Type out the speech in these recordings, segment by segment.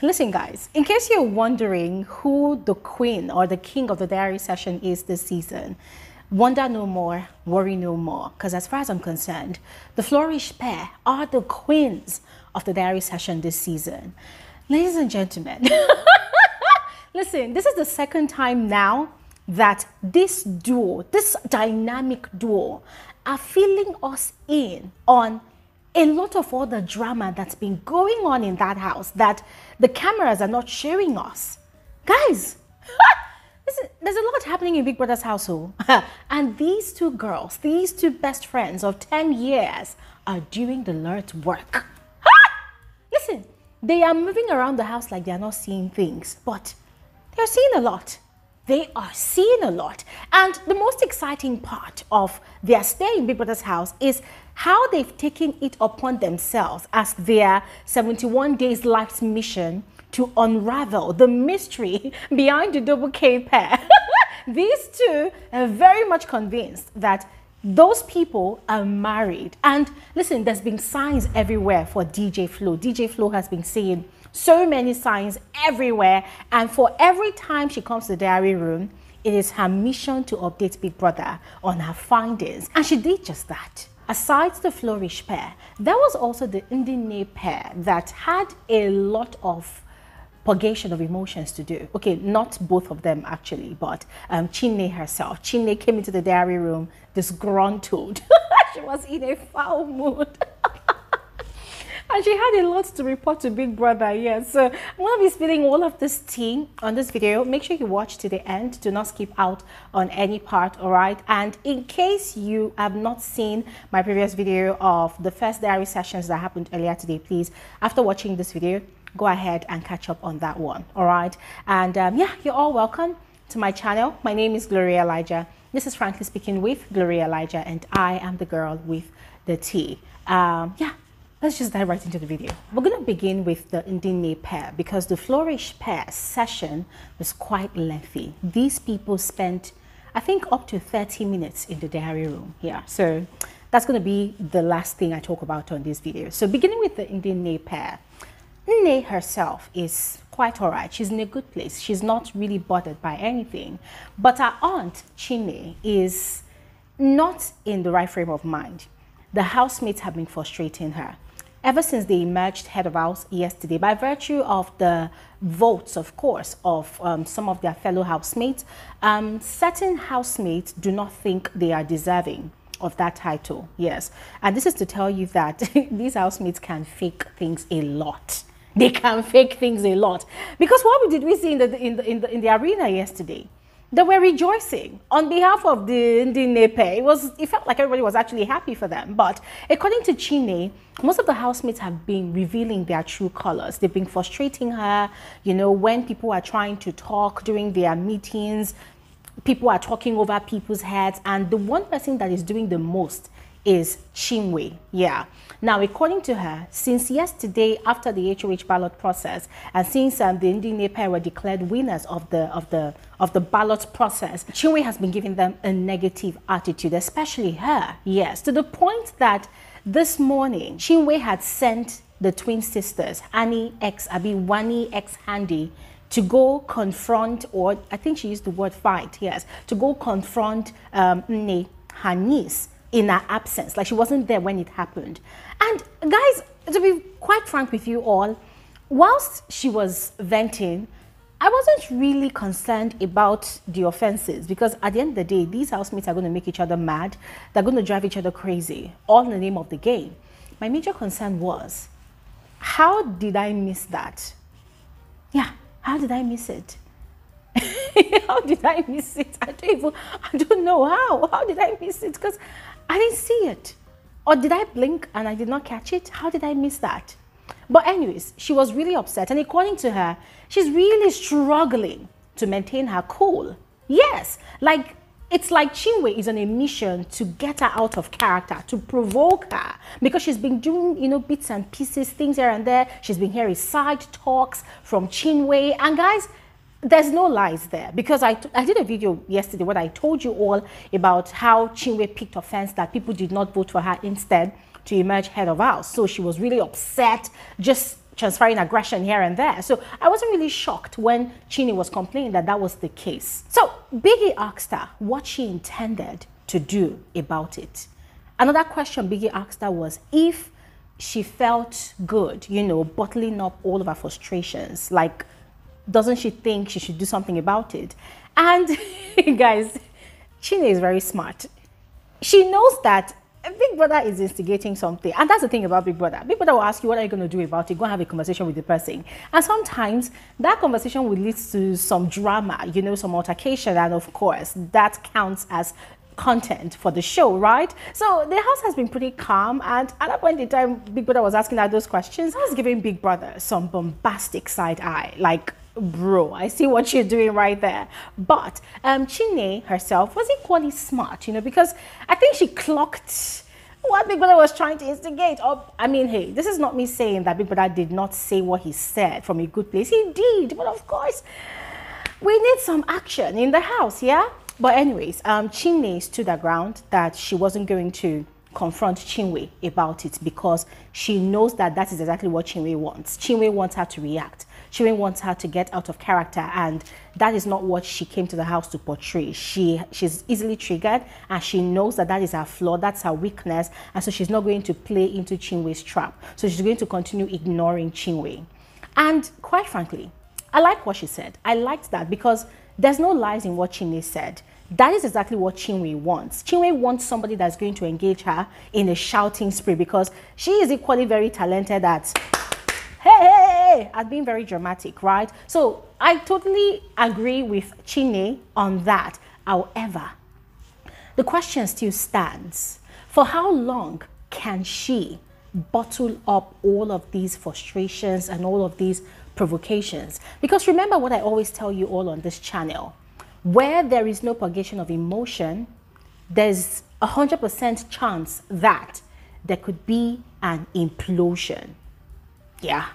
listen, guys. In case you're wondering who the queen or the king of the diary session is this season, wonder no more, worry no more. Because as far as I'm concerned, the Flourish pair are the queens of the diary session this season. Ladies and gentlemen, listen, this is the second time now that this duo, this dynamic duo, are filling us in on a lot of all the drama that's been going on in that house that the cameras are not showing us. Guys, there's a lot happening in Big Brother's household. And these two girls, these two best friends of 10 years are doing the Lord's work. Listen, they are moving around the house like they are not seeing things, but they're seeing a lot. They are seeing a lot. And the most exciting part of their stay in Big Brother's house is how they've taken it upon themselves as their 71 days life's mission to unravel the mystery behind the Doublekay pair. These two are very much convinced that those people are married. And listen, there's been signs everywhere for DJ Flo. DJ Flo has been seeing so many signs everywhere, and for every time she comes to the diary room, it is her mission to update Big Brother on her findings, and she did just that. Aside the Flourish pair, there was also the Ndi Nne pair that had a lot of purgation of emotions to do. Okay, not both of them actually, but Chinne herself. Chinne came into the diary room disgruntled. She was in a foul mood. And she had a lot to report to Big Brother, yes. So I'm going to be spilling all of this tea on this video. Make sure you watch to the end. Do not skip out on any part, all right? And in case you have not seen my previous video of the first diary sessions that happened earlier today, please, after watching this video, go ahead and catch up on that one, all right? And yeah, you're all welcome to my channel. My name is Bbnaija. This is Frankly Speaking with Bbnaija, and I am the girl with the tea. Yeah. Let's just dive right into the video. We're going to begin with the Ndi Nne pair because the Flourish pair session was quite lengthy. These people spent, I think, up to 30 minutes in the diary room. Yeah, so that's going to be the last thing I talk about on this video. So beginning with the Ndi Nne pair, Nne herself is quite all right. She's in a good place. She's not really bothered by anything. But her aunt, Chinne, is not in the right frame of mind. The housemates have been frustrating her ever since they emerged head of house yesterday, by virtue of the votes, of course, of some of their fellow housemates. Certain housemates do not think they are deserving of that title, yes. And this is to tell you that these housemates can fake things a lot. They can fake things a lot. Because what did we see in the arena yesterday? They were rejoicing on behalf of the Ndi Nne pair. It felt like everybody was actually happy for them. But according to Chinne, most of the housemates have been revealing their true colors. They've been frustrating her. You know, when people are trying to talk during their meetings, people are talking over people's heads. And the one person that is doing the most is Chinwe. Yeah. Now, according to her, since yesterday after the HOH ballot process, and since the Ndi Nne pair were declared winners of the ballot process, Chinwe has been giving them a negative attitude, especially her. Yes, to the point that this morning Chinwe had sent the twin sisters, Wani x Handy, to go confront, or I think she used the word fight, yes, to go confront Nne, her niece, in her absence, like she wasn't there when it happened. And guys, to be quite frank with you all, whilst she was venting, I wasn't really concerned about the offenses, because at the end of the day, these housemates are going to make each other mad. They're going to drive each other crazy, all in the name of the game. My major concern was, how did I miss that? Yeah, how did I miss it? How did I miss it? I don't know how. How did I miss it? Because I didn't see it. Or did I blink and I did not catch it? How did I miss that? But anyways, she was really upset. And according to her, she's really struggling to maintain her cool. Yes, like it's like Chinwe is on a mission to get her out of character, to provoke her, because she's been doing, you know, bits and pieces, things here and there. She's been hearing side talks from Chinwe. And guys, there's no lies there, because I did a video yesterday where I told you all about how Chinwe picked offense that people did not vote for her instead to emerge head of house. So she was really upset, just transferring aggression here and there. So I wasn't really shocked when Chinne was complaining that that was the case. So Biggie asked her what she intended to do about it. Another question Biggie asked her was if she felt good, you know, bottling up all of her frustrations. Like, doesn't she think she should do something about it? And guys, Chinne is very smart. She knows that Big Brother is instigating something. And that's the thing about Big Brother. Big Brother will ask you, what are you going to do about it? Go and have a conversation with the person. And sometimes that conversation will lead to some drama, you know, some altercation. And of course, that counts as content for the show, right? So the house has been pretty calm, and at that point in time Big Brother was asking her those questions. I was giving Big Brother some bombastic side eye, like, bro, I see what you're doing right there. But Chinne herself was equally smart, you know, because I think she clocked what Big Brother was trying to instigate. I mean, hey, this is not me saying that Big Brother did not say what he said from a good place. He did, but of course we need some action in the house, yeah? But anyways, Chinne stood her ground that she wasn't going to confront Chinwe about it because she knows that that is exactly what Chinwe wants. Chinwe wants her to react. Chinwe wants her to get out of character, and that is not what she came to the house to portray. She's easily triggered, and she knows that that is her flaw, that's her weakness, and so she's not going to play into Chinwe's trap. So she's going to continue ignoring Chinwe. And quite frankly, I like what she said. I liked that because there's no lies in what Chinne said. That is exactly what Chinwe wants. Chinwe wants somebody that's going to engage her in a shouting spree because she is equally very talented at, hey, at being very dramatic, right? So I totally agree with Chinne on that. However, the question still stands. For how long can she bottle up all of these frustrations and all of these provocations? Because remember what I always tell you all on this channel, where there is no purgation of emotion, there's 100% chance that there could be an implosion. Yeah.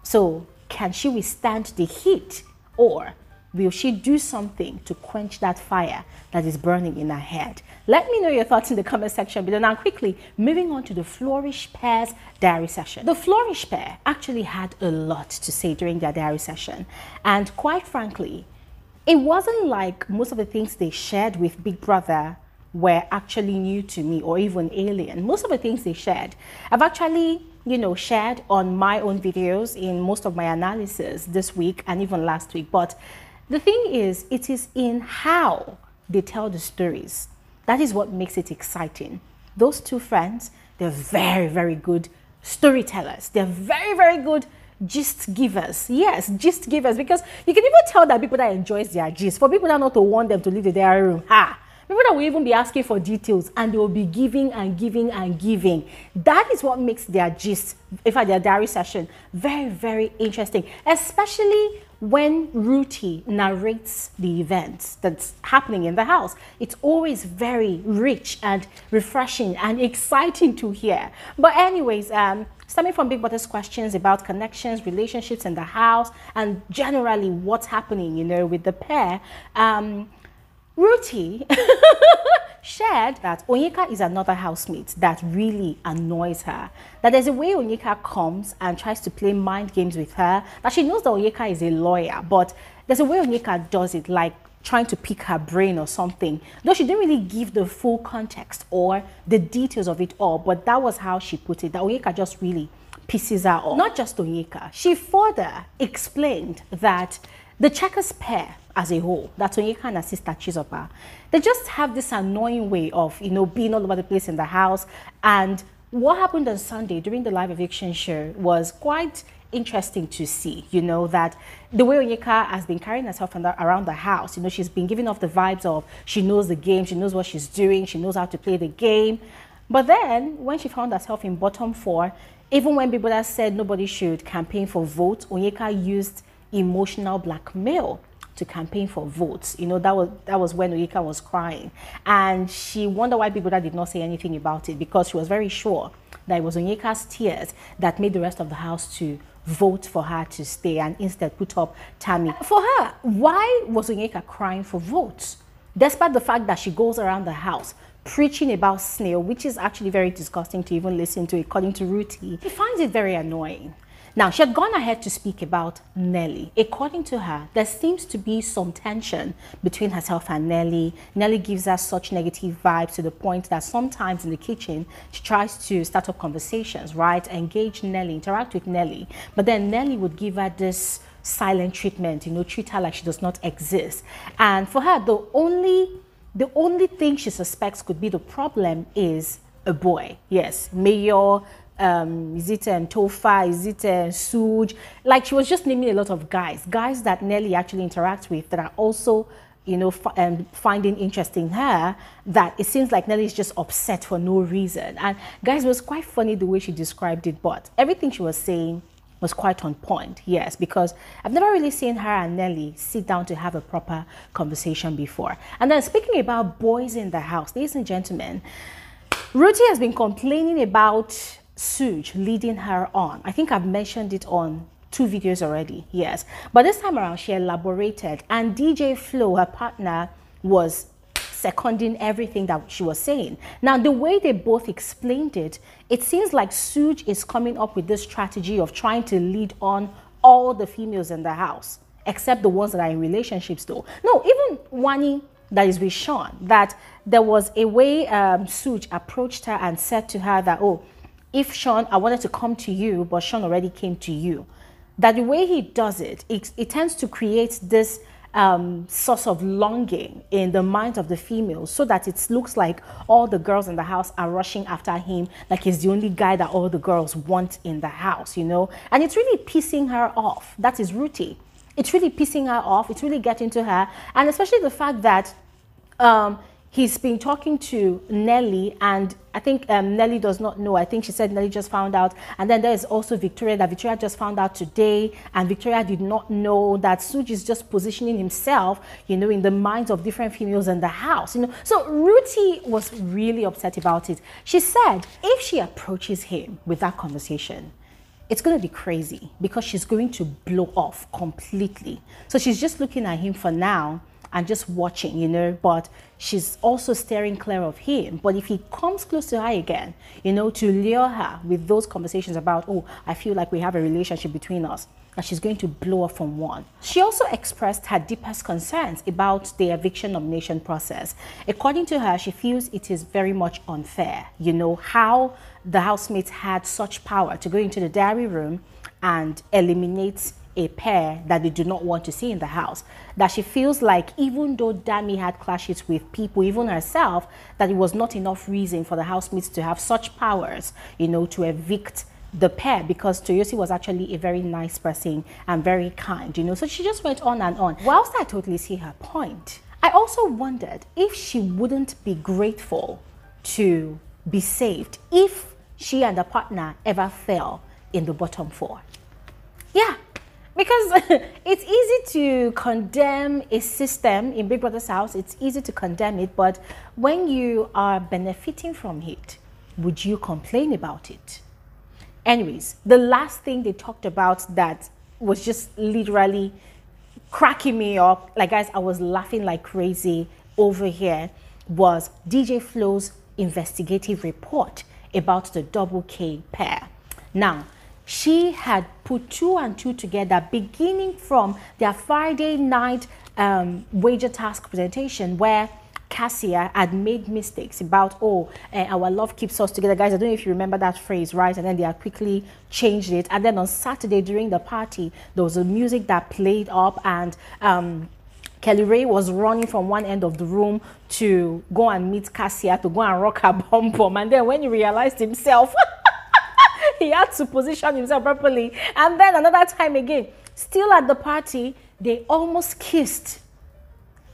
So can she withstand the heat, or will she do something to quench that fire that is burning in her head? Let me know your thoughts in the comment section below. Now quickly, moving on to the Flourish pair's diary session. The Flourish pair actually had a lot to say during their diary session. And quite frankly, it wasn't like most of the things they shared with Big Brother were actually new to me or even alien. Most of the things they shared, I've actually, you know, shared on my own videos in most of my analysis this week and even last week. But the thing is, it is in how they tell the stories. That is what makes it exciting. Those two friends, they're very, very good storytellers. They're very, very good gist givers. Yes, gist givers, because you can even tell that people that enjoys their gist. For people that not to want them to leave the diary room, people that will even be asking for details, and they will be giving and giving and giving. That is what makes their gist, in fact their diary session, very, very interesting, especially when Ruthie narrates the events that's happening in the house. It's always very rich and refreshing and exciting to hear. But anyways, stemming from Big Brother's questions about connections, relationships in the house, and generally what's happening, you know, with the pair, Ruthie shared that Onyeka is another housemate that really annoys her. That there's a way Onyeka comes and tries to play mind games with her. That she knows that Onyeka is a lawyer, but there's a way Onyeka does it, like trying to pick her brain or something. Though she didn't really give the full context or the details of it all, but that was how she put it, that Onyeka just really pisses her off. Not just Onyeka. She further explained that the Checkers pair as a whole, that's Onyeka and her sister Chizoba, they just have this annoying way of, you know, being all over the place in the house. And what happened on Sunday during the live eviction show was quite interesting to see, you know, that the way Onyeka has been carrying herself around the house, you know, she's been giving off the vibes of she knows the game, she knows what she's doing, she knows how to play the game. But then when she found herself in bottom 4, even when Big Brother said nobody should campaign for votes, Onyeka used emotional blackmail to campaign for votes. You know, that was when Onyeka was crying, and she wondered why Big Brother did not say anything about it, because she was very sure that it was Onyeka's tears that made the rest of the house to vote for her to stay and instead put up Tammy. For her, why was Onyeka crying for votes, despite the fact that she goes around the house preaching about snail, which is actually very disgusting to even listen to, according to Ruthie? She finds it very annoying. Now, she had gone ahead to speak about Nelly. According to her, there seems to be some tension between herself and Nelly. Nelly gives her such negative vibes to the point that sometimes in the kitchen, she tries to start up conversations, right? Engage Nelly, interact with Nelly. But then Nelly would give her this silent treatment, you know, treat her like she does not exist. And for her, the only thing she suspects could be the problem is a boy. Yes, Mayor, is it Tofa, is it Sooj? Like, she was just naming a lot of guys that Nelly actually interacts with that are also, you know, finding interest in her, that it seems like Nelly is just upset for no reason. And guys, it was quite funny the way she described it, but everything she was saying was quite on point. Yes, because I've never really seen her and Nelly sit down to have a proper conversation before. And then speaking about boys in the house, ladies and gentlemen, Ruthie has been complaining about Sooj leading her on. I think I've mentioned it on 2 videos already, yes. But this time around, she elaborated, and DJ Flo, her partner, was seconding everything that she was saying. Now, the way they both explained it, it seems like Sooj is coming up with this strategy of trying to lead on all the females in the house, except the ones that are in relationships though. No, even Wani that is with Sean, that there was a way Sooj approached her and said to her that, oh, if Sean, I wanted to come to you, but Sean already came to you. That the way he does it, it tends to create this source of longing in the minds of the females, so that it looks like all the girls in the house are rushing after him, like he's the only guy that all the girls want in the house, you know. And it's really pissing her off. That is Ruthie. It's really pissing her off. It's really getting to her. And especially the fact that he's been talking to Nelly, and I think Nelly does not know. I think she said Nelly just found out. And then there is also Victoria, that Victoria just found out today, and Victoria did not know that Sooj is just positioning himself, you know, in the minds of different females in the house, you know. So Ruthie was really upset about it. She said if she approaches him with that conversation, it's going to be crazy, because she's going to blow off completely. So she's just looking at him for now and just watching, you know, but she's also steering clear of him. But if he comes close to her again, you know, to lure her with those conversations about, oh, I feel like we have a relationship between us, that she's going to blow off from one. She also expressed her deepest concerns about the eviction nomination process. According to her, she feels it is very much unfair, you know, how the housemates had such power to go into the diary room and eliminate a pair that they do not want to see in the house. That she feels like even though Dami had clashes with people, even herself, that it was not enough reason for the housemates to have such powers, you know, to evict the pair, because Toyosi was actually a very nice person and very kind, you know. So she just went on and on. Whilst I totally see her point, I also wondered if she wouldn't be grateful to be saved if she and her partner ever fell in the bottom 4. Yeah. Because it's easy to condemn a system in Big Brother's house. It's easy to condemn it. But when you are benefiting from it, would you complain about it? Anyways, the last thing they talked about that was just literally cracking me up, like, guys, I was laughing like crazy over here, was DJ Flo's investigative report about the Doublekay pair. Now, she had put 2 and 2 together, beginning from their Friday night wager task presentation, where Cassia had made mistakes about, oh, our love keeps us together. Guys, I don't know if you remember that phrase, right? And then they had quickly changed it. And then on Saturday during the party, there was a music that played up, and Kelly Ray was running from one end of the room to go and meet Cassia, to go and rock her bum bum. And then when he realized himself, he had to position himself properly. And then another time again, still at the party, they almost kissed.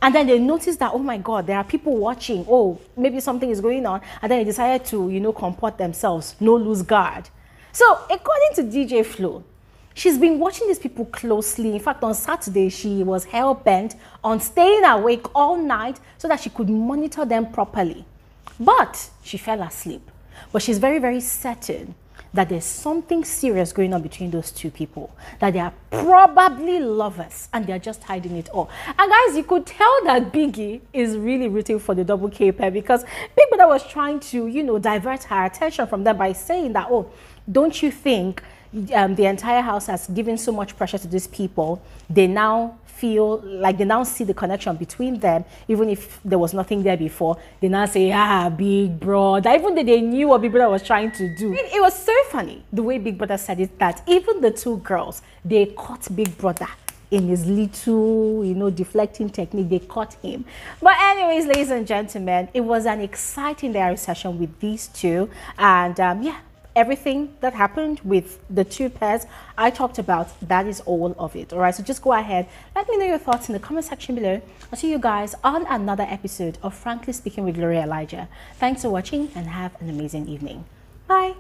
And then they noticed that, oh my God, there are people watching. Oh, maybe something is going on. And then they decided to, you know, comport themselves, no lose guard. So according to DJ Flo, she's been watching these people closely. In fact, on Saturday, she was hell-bent on staying awake all night so that she could monitor them properly. But she fell asleep. But she's very, very certain that there's something serious going on between those two people, that they are probably lovers and they're just hiding it all. And guys, you could tell that Biggie is really rooting for the Doublekay pair, because Big Brother was trying to, you know, divert her attention from them by saying that, oh, don't you think, the entire house has given so much pressure to these people, they now feel like they now see the connection between them, even if there was nothing there before. They now say, Big Brother, even though they knew what Big Brother was trying to do. It was so funny the way Big Brother said it, that even the two girls, they caught Big Brother in his little, you know, deflecting technique. They caught him. But anyways, ladies and gentlemen, it was an exciting diary session with these two. And yeah, everything that happened with the two pairs I talked about, that is all of it. All right, so just go ahead, let me know your thoughts in the comment section below. I'll see you guys on another episode of Frankly Speaking with Elijah. Thanks for watching and have an amazing evening. Bye.